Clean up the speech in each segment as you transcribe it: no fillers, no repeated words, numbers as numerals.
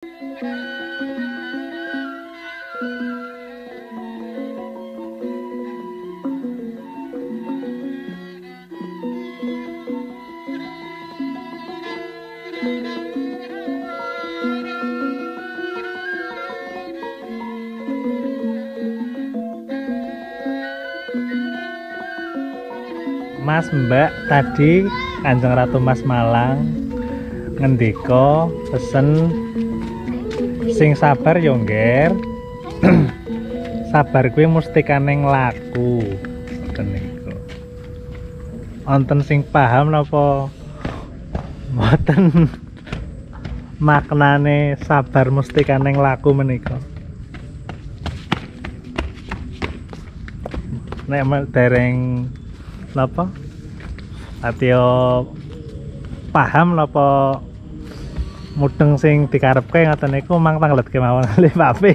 Mas Mbak tadi Kanjeng Ratu Mas Malang ngendika pesen sing sabar yo ngger. Sabar kuwi mustikane nglaku. Ngoten niku. Wonten sing paham napa mboten maknane sabar mustikane nglaku menika? Nek dereng napa? Atyo paham napa mudeng sing dikarepke ngoten niku mang tanglet kemawon kalih Papi.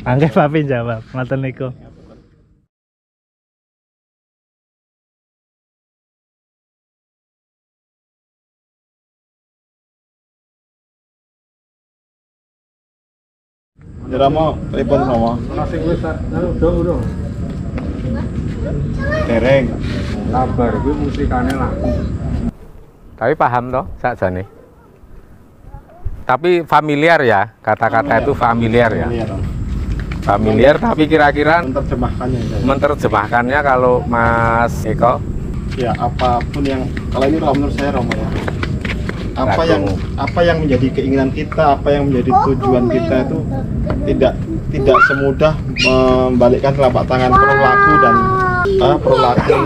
Angge Papi jawab ngoten niku. Ramo, telepon sama. Nasi wis udah. Dereng. Sabar kuwi musikane laku. Tapi paham toh sakjane. Tapi familiar ya, kata-kata itu familiar ya. Familiar tapi kira-kira menerjemahkannya kalau Mas Eko? Ya apapun yang kalau ini kalau menurut saya Romo ya. Apa yang menjadi keinginan kita, apa yang menjadi tujuan kita itu tidak semudah membalikkan telapak tangan, perlu laku dan perlu laku.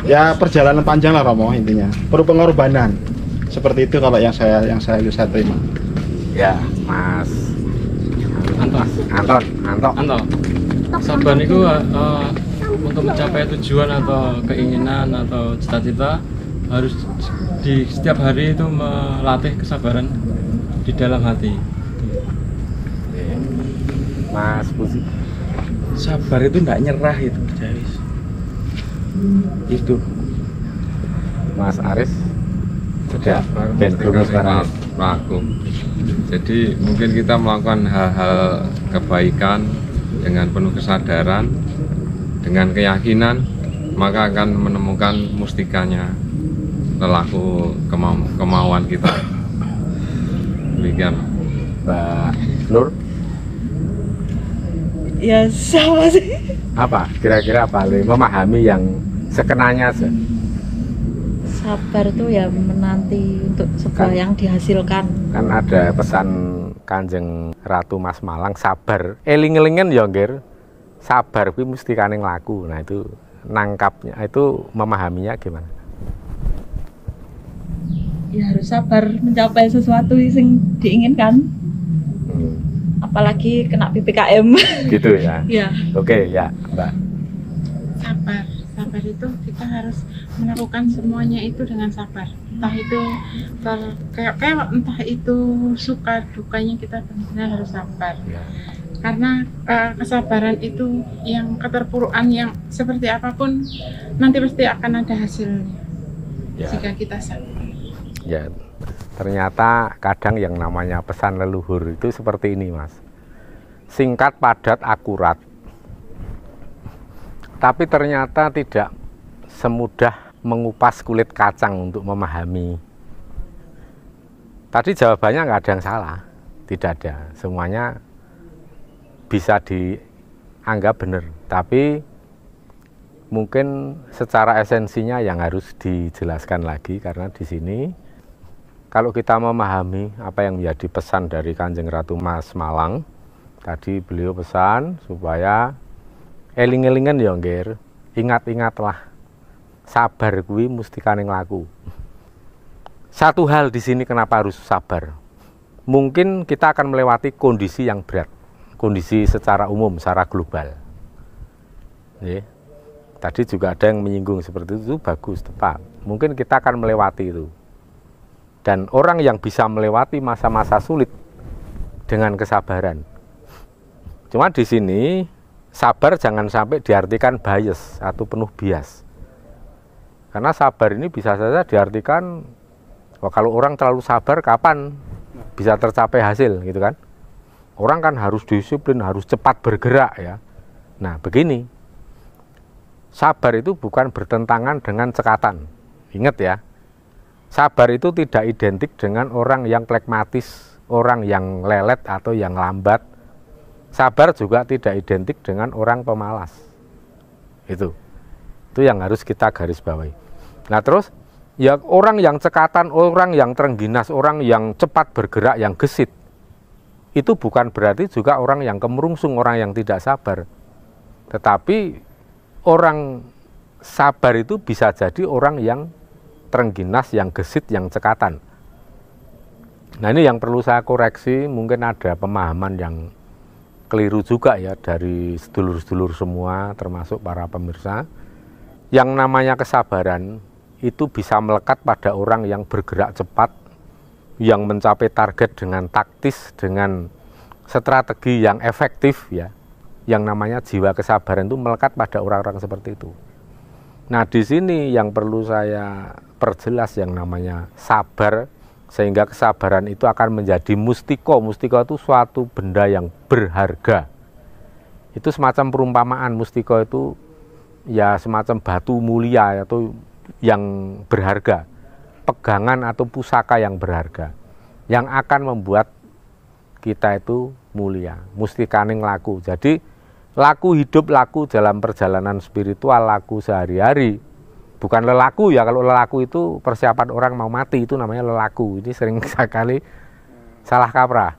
Ya perjalanan panjang lah Romo intinya. Perlu pengorbanan. Seperti itu kalau yang saya terima. Ya, Mas Anton. Sabar itu untuk mencapai tujuan atau keinginan atau cita-cita harus di setiap hari itu melatih kesabaran di dalam hati. Mas Pusi. Sabar itu enggak nyerah itu, Jais. Itu. Mas Aris. Tidak pelaku. Jadi mungkin kita melakukan hal-hal kebaikan dengan penuh kesadaran, dengan keyakinan, maka akan menemukan mustikanya lelaku kemauan kita. Demikian. Mbak Nur. Ya sama sih. Apa? Kira-kira apa? Memahami yang sekenanya saja. Sabar itu ya menanti untuk sebuah yang dihasilkan. Kan ada pesan Kanjeng Ratu Mas Malang, sabar. Eling-elingen ya ngger. Sabar kuwi mesti kane nglaku. Nah itu nangkapnya, itu memahaminya gimana? Ya harus sabar mencapai sesuatu yang diinginkan. Apalagi kena PPKM. Gitu ya. Ya. Oke, ya, Mbak. Sabar itu kita harus melakukan semuanya itu dengan sabar. Entah itu entah itu suka dukanya kita benar-benar harus sabar. Karena kesabaran itu yang keterpurukan yang seperti apapun nanti pasti akan ada hasilnya. Jika kita sabar. Ya. Ternyata kadang yang namanya pesan leluhur itu seperti ini, Mas. Singkat, padat, akurat. Tapi ternyata tidak semudah mengupas kulit kacang untuk memahami. Tadi jawabannya nggak ada yang salah, tidak ada. Semuanya bisa dianggap benar. Tapi mungkin secara esensinya yang harus dijelaskan lagi karena di sini kalau kita memahami apa yang menjadi pesan dari Kanjeng Ratu Mas Malang, tadi beliau pesan supaya eling-elingan ya ngger, ingat-ingatlah sabar kuwi mustikane nglaku. Satu hal di sini kenapa harus sabar? Mungkin kita akan melewati kondisi yang berat, kondisi secara umum, secara global. Tadi juga ada yang menyinggung seperti itu bagus, tepat. Mungkin kita akan melewati itu. Dan orang yang bisa melewati masa-masa sulit dengan kesabaran. Cuma di sini sabar jangan sampai diartikan bias atau penuh bias. Karena sabar ini bisa saja diartikan, wah kalau orang terlalu sabar kapan bisa tercapai hasil gitu kan. Orang kan harus disiplin, harus cepat bergerak ya. Nah begini, sabar itu bukan bertentangan dengan cekatan. Ingat ya, sabar itu tidak identik dengan orang yang flegmatis, orang yang lelet atau yang lambat. Sabar juga tidak identik dengan orang pemalas. Itu yang harus kita garis bawahi. Nah terus, ya orang yang cekatan, orang yang terengginas, orang yang cepat bergerak, yang gesit, itu bukan berarti juga orang yang kemerungsung, orang yang tidak sabar. Tetapi orang sabar itu bisa jadi orang yang terengginas, yang gesit, yang cekatan. Nah ini yang perlu saya koreksi, mungkin ada pemahaman yang keliru juga ya dari sedulur-sedulur semua, termasuk para pemirsa. Yang namanya kesabaran itu bisa melekat pada orang yang bergerak cepat, yang mencapai target dengan taktis, dengan strategi yang efektif ya. Yang namanya jiwa kesabaran itu melekat pada orang-orang seperti itu. Nah di sini yang perlu saya perjelas yang namanya sabar, sehingga kesabaran itu akan menjadi mustiko. Mustiko itu suatu benda yang berharga. Itu semacam perumpamaan. Mustiko itu ya semacam batu mulia atau yang berharga, pegangan atau pusaka yang berharga, yang akan membuat kita itu mulia. Mustikaning laku. Jadi laku hidup, laku dalam perjalanan spiritual, laku sehari-hari. Bukan lelaku ya, kalau lelaku itu persiapan orang mau mati, itu namanya lelaku. Ini sering sekali salah kaprah.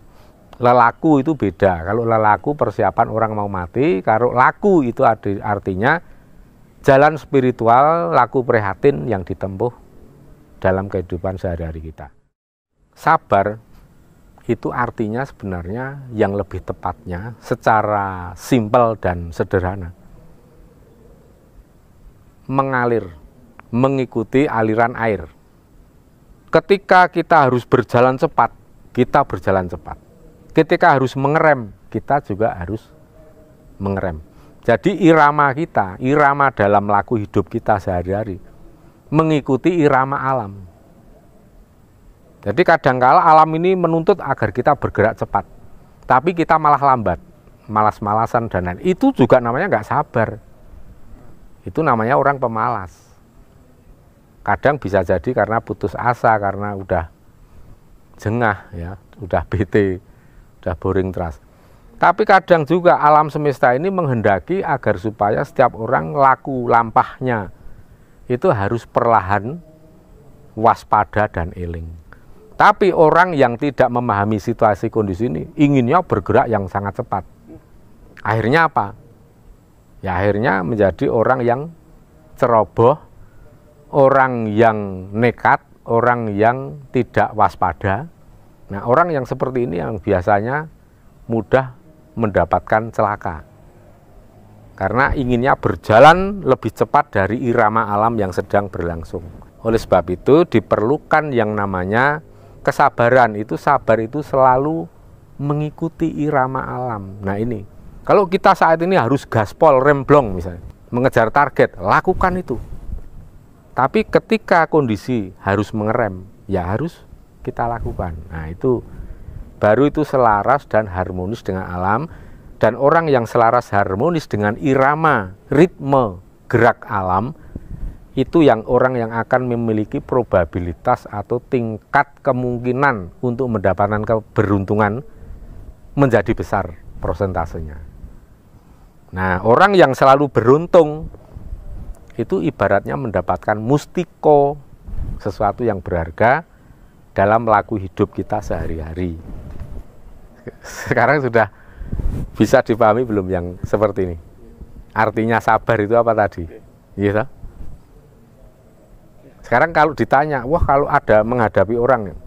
Lelaku itu beda. Kalau lelaku persiapan orang mau mati, kalau laku itu artinya jalan spiritual, laku prihatin yang ditempuh dalam kehidupan sehari-hari kita. Sabar itu artinya sebenarnya yang lebih tepatnya secara simpel dan sederhana. Mengalir, mengikuti aliran air. Ketika kita harus berjalan cepat, kita berjalan cepat. Ketika harus mengerem, kita juga harus mengerem. Jadi irama kita, irama dalam laku hidup kita sehari-hari, mengikuti irama alam. Jadi kadangkala alam ini menuntut agar kita bergerak cepat, tapi kita malah lambat, malas-malasan dan lain. Itu juga namanya nggak sabar. Itu namanya orang pemalas. Kadang bisa jadi karena putus asa, karena udah jengah, ya, udah bete, udah boring terus. Tapi kadang juga alam semesta ini menghendaki agar supaya setiap orang laku lampahnya itu harus perlahan, waspada dan eling. Tapi orang yang tidak memahami situasi kondisi ini inginnya bergerak yang sangat cepat. Akhirnya apa? Ya akhirnya menjadi orang yang ceroboh, orang yang nekat, orang yang tidak waspada. Nah orang yang seperti ini yang biasanya mudah mendapatkan celaka karena inginnya berjalan lebih cepat dari irama alam yang sedang berlangsung. Oleh sebab itu diperlukan yang namanya kesabaran. Itu sabar itu selalu mengikuti irama alam. Nah ini kalau kita saat ini harus gaspol, remblong misalnya, mengejar target, lakukan itu. Tapi ketika kondisi harus mengerem, ya harus kita lakukan. Nah itu baru itu selaras dan harmonis dengan alam. Dan orang yang selaras harmonis dengan irama, ritme, gerak alam, itu yang orang yang akan memiliki probabilitas atau tingkat kemungkinan untuk mendapatkan keberuntungan menjadi besar persentasenya. Nah orang yang selalu beruntung itu ibaratnya mendapatkan mustiko, sesuatu yang berharga dalam laku hidup kita sehari-hari. Sekarang sudah bisa dipahami belum yang seperti ini? Artinya sabar itu apa tadi? Gitu. Sekarang kalau ditanya, wah kalau ada menghadapi orang,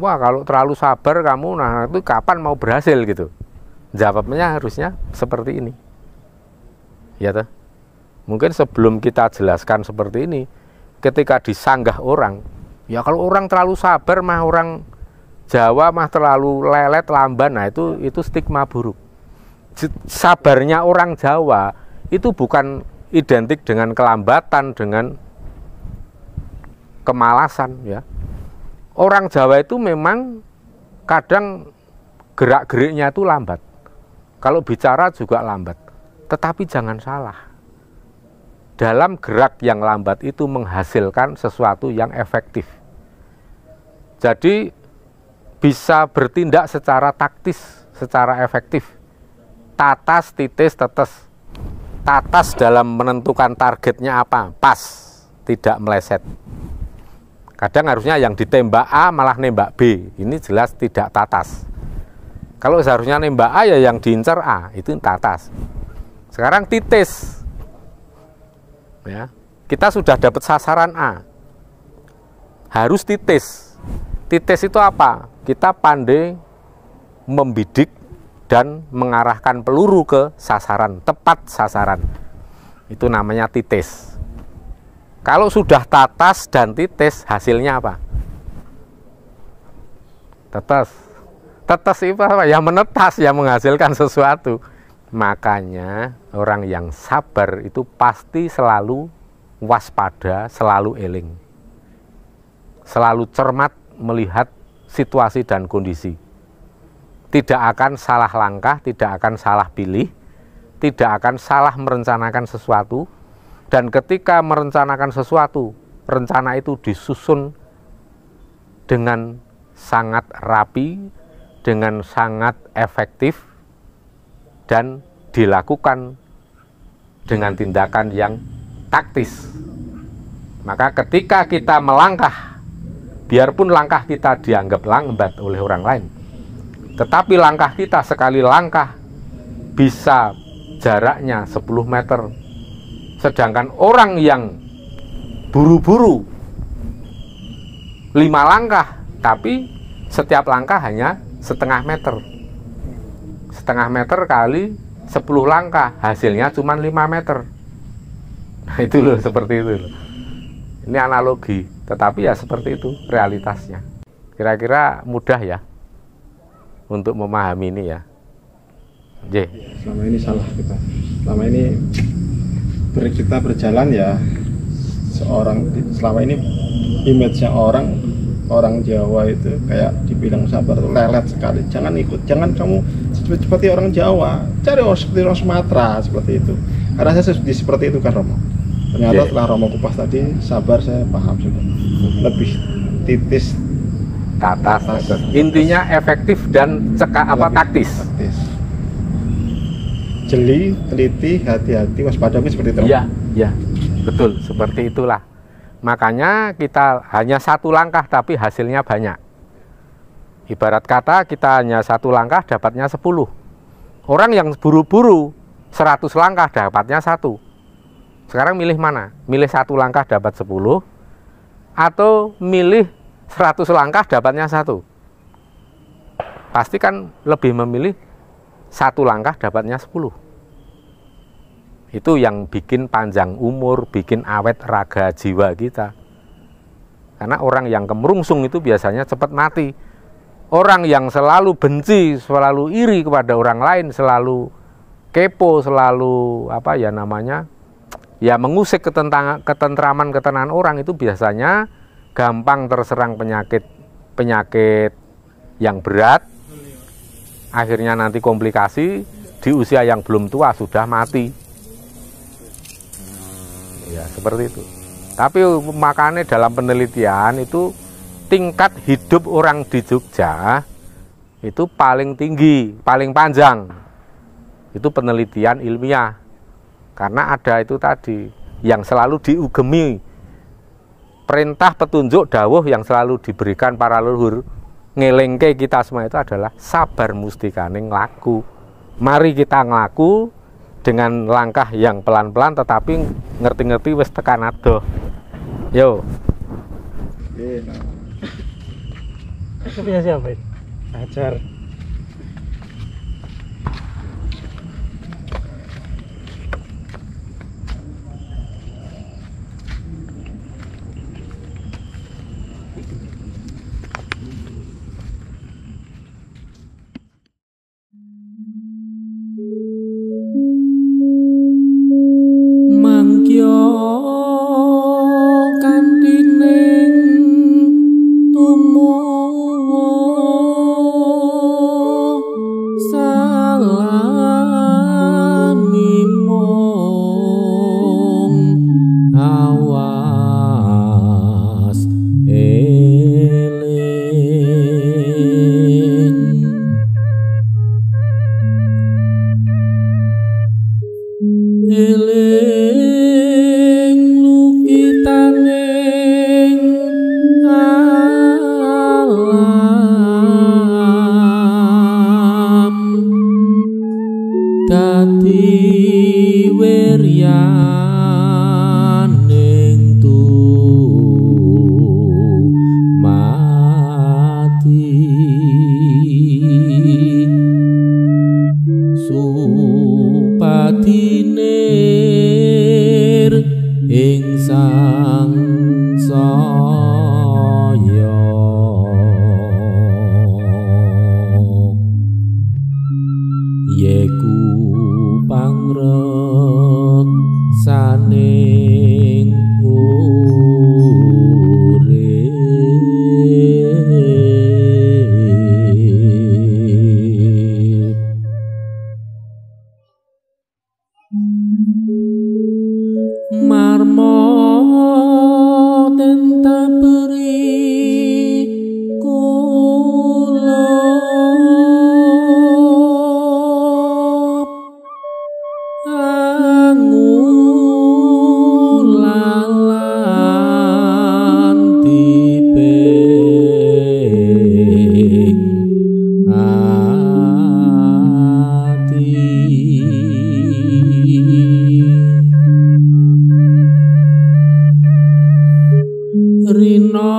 wah kalau terlalu sabar kamu, nah itu kapan mau berhasil gitu? Jawabnya harusnya seperti ini. Ya toh? Mungkin sebelum kita jelaskan seperti ini, ketika disanggah orang, ya kalau orang terlalu sabar mah orang Jawa mah terlalu lelet, lamban, nah itu stigma buruk. Sabarnya orang Jawa itu bukan identik dengan kelambatan, dengan kemalasan ya. Orang Jawa itu memang kadang gerak-geriknya itu lambat. Kalau bicara juga lambat. Tetapi jangan salah. Dalam gerak yang lambat itu menghasilkan sesuatu yang efektif. Jadi bisa bertindak secara taktis, secara efektif. Tatas, titis, tetes. Tatas dalam menentukan targetnya apa, pas, tidak meleset. Kadang harusnya yang ditembak A malah nembak B, ini jelas tidak tatas. Kalau seharusnya nembak A ya yang diincar A, itu tatas. Sekarang titis, ya, kita sudah dapat sasaran A, harus titis. Titis itu apa? Kita pandai membidik dan mengarahkan peluru ke sasaran, tepat sasaran. Itu namanya titis. Kalau sudah tatas dan titis, hasilnya apa? Tetes. Tetes itu apa? Ya menetas, ya menghasilkan sesuatu. Makanya orang yang sabar itu pasti selalu waspada, selalu eling. Selalu cermat melihat situasi dan kondisi. Tidak akan salah langkah, tidak akan salah pilih, tidak akan salah merencanakan sesuatu. Dan ketika merencanakan sesuatu, rencana itu disusun dengan sangat rapi, dengan sangat efektif, dan dilakukan dengan tindakan yang taktis. Maka ketika kita melangkah, biarpun langkah kita dianggap lambat oleh orang lain, tetapi langkah kita sekali langkah bisa jaraknya 10 meter. Sedangkan orang yang buru-buru 5 langkah, tapi setiap langkah hanya setengah meter. Setengah meter kali 10 langkah, hasilnya cuma 5 meter. Nah itu loh, seperti itu loh. Ini analogi, tetapi ya seperti itu realitasnya. Kira-kira mudah ya untuk memahami ini ya. J. Selama ini salah kita. Selama ini kita berjalan ya selama ini image-nya orang Jawa itu kayak dibilang sabar tuh lelet sekali. Jangan ikut, jangan kamu seperti orang Jawa, cari seperti orang Sumatera, seperti itu. Karena saya seperti itu kan Romo. Ternyata setelah Romo kupas tadi, sabar saya paham sudah. Lebih titis, tatas. Intinya efektif dan taktis. Jeli, teliti, hati-hati, waspada, seperti itu. Iya, ya, betul, seperti itulah. Makanya kita hanya satu langkah tapi hasilnya banyak. Ibarat kata kita hanya satu langkah dapatnya 10. Orang yang buru-buru 100 langkah dapatnya 1. Sekarang milih mana? Milih satu langkah dapat 10 atau milih 100 langkah dapatnya 1? Pasti kan lebih memilih satu langkah dapatnya 10. Itu yang bikin panjang umur, bikin awet raga jiwa kita. Karena orang yang kemerungsung itu biasanya cepat mati. Orang yang selalu benci, selalu iri kepada orang lain, selalu kepo, selalu apa ya namanya, ya mengusik ketentraman, ketenangan orang itu biasanya gampang terserang penyakit yang berat. Akhirnya nanti komplikasi, di usia yang belum tua sudah mati. Ya seperti itu. Tapi makanya dalam penelitian itu tingkat hidup orang di Jogja itu paling tinggi, paling panjang. Itu penelitian ilmiah. Karena ada itu tadi yang selalu diugemi, perintah petunjuk dawuh yang selalu diberikan para leluhur ngelengke kita semua itu adalah sabar mustikaning laku. Mari kita ngelaku dengan langkah yang pelan-pelan tetapi ngerti-ngerti wis tekan adoh. Yo. Itu punya siapa ini? Ajar. Mangkyo kanthi ning tumowo wiryaning mati supadinir ing sangsaya yeku pangreksaning urip marmo tentabri kula angulalan tiping ati rina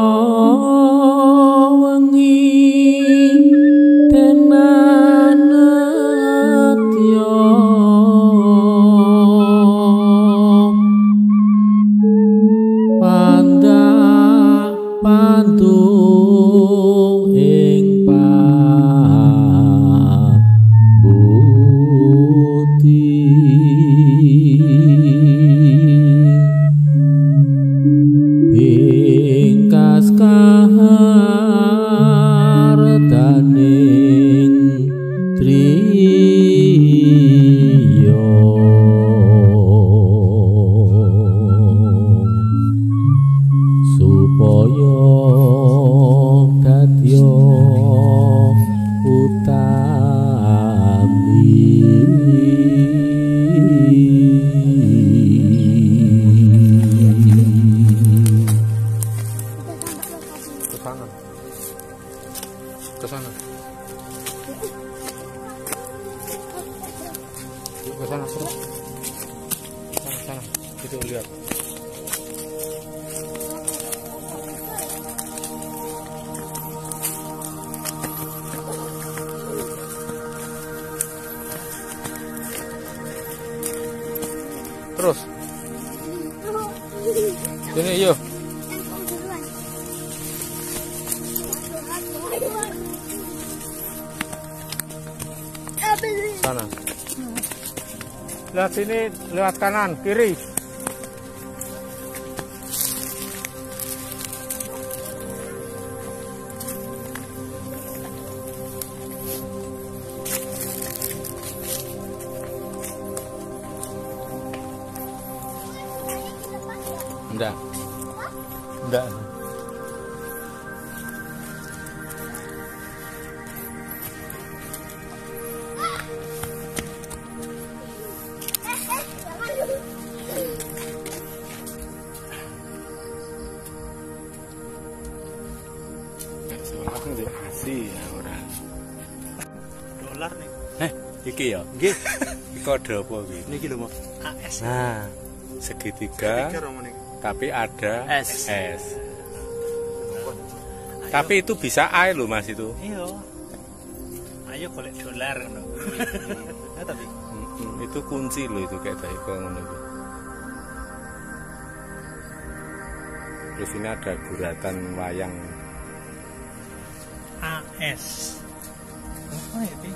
wengi tenanatya pandak pantung ing pabuti ingkas kahardaning triya supaya dadya ke sana ke sana terus sana itu lihat terus sini yuk sana lihat sini lewat kanan kiri enggak dolar nih. Iki ya? Nggih. Iki kode apa iki? Niki lho, Mas. AS. Nah, segitiga tapi ada S. Tapi itu bisa A loh Mas itu. Iya. Ayo golek dolar ngono. Tapi itu kunci loh itu kayak tadi ngono itu. Terus ini ada guratan wayang AS. Apa ya, Pi?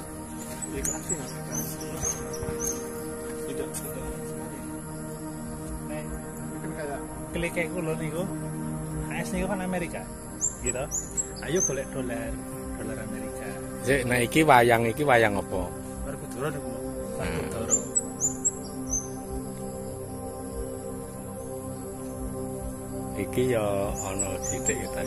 Tidak. Klik kayak kulo niku. AS niku kan Amerika. Gitu. Ayo golek dolar Amerika. Nah iki wayang apa? Werkudara niku. Werkudara. Iki ya ana sithik ta.